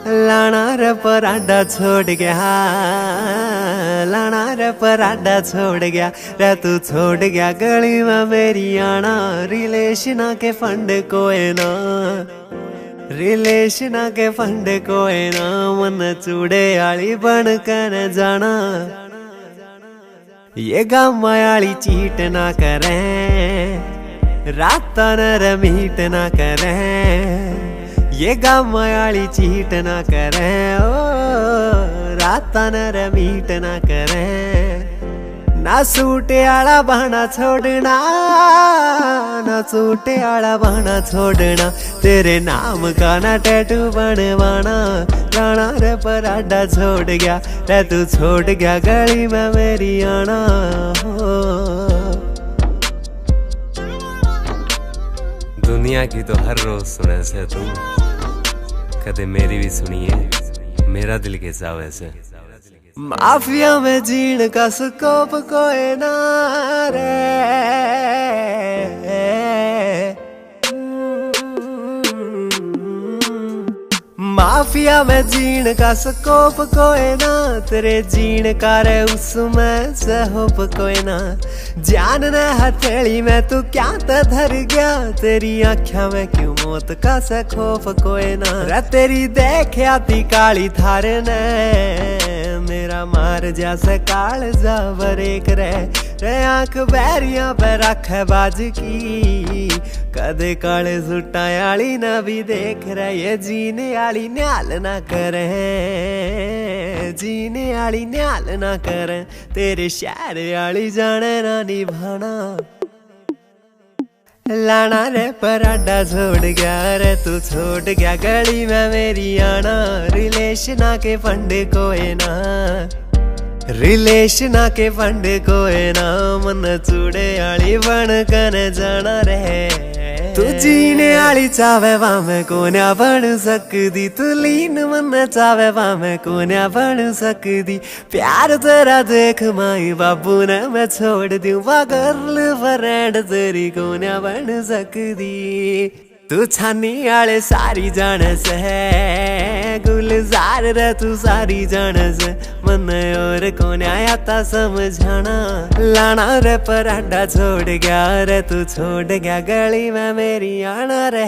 लाना रे पराठा छोड़ गया, लाना रे पराठा छोड़ गया रे तू छोड़ गया गली में मेरी आना। रिलेशन के फंड कोई ना, रिलेशन के फंड कोई ना, मन चूड़े आली बन कर जाना। ये गाँव आली चीट ना करें, रात न मीट ना करें। ये गाँव आली चीट ना करें, ओ रात न मीट ना करें। ना सूटे आला बहाना छोड़ना, ना सूटे आला बहाना छोड़ना। तेरे नाम का ना टैटू बनवाना। लाना रे पराठा छोड़ गया रे तू छोड़ गया गली में मेरी आना। दुनिया की तो हर रोज सुने से तुम, कदे मेरी भी सुनिए मेरा दिल कैसा वैसे। माफिया में जीण का स्कोप कोई ना रे, माफिया में जीण का स्कोप कोई ना। तेरे जीण का रे उसमें से होप कोई ना। जान ने हथेली में तू क्या तो धर गया, तेरी आँखों में क्यों मौत का से खौफ कोई ना। रे तेरी देख आती काली थार ने, मेरा मार जैसे काल जा बरेक रे आंख बैरिया पे रख बाज की। कदे काले सुटा आली ना भी देख रहे, ये जीने आली न्याल ना करे, जीने आली न्याल ना करे। तेरे शहर आली जाने ना निभाना। लाना रे पराठा छोड़ गया रे तू छोड़ गया गली में मेरी आना। रिलेशन के फंड कोई ना, रिलेशन के फंड कोई ना, मन चूड़े आली बन कर जाना रे। तू जीने आली चावे वामे कोन्या बन सकदी, तू लीन मन चावे वामे कोन्या बन सकदी। प्यार तेरा देख माई बाबू ने मैं छोड़ दूं, वा गर्ल फ्रेंड तेरी कोन्या बन सकदी। तू छानी आले सारी जान से, गुलजार रे तू सारी जान से। मन और कोन्या आता समझाना। लाना रे पराठा छोड़ गया रे तू छोड़ गया गली में मेरी आना रे।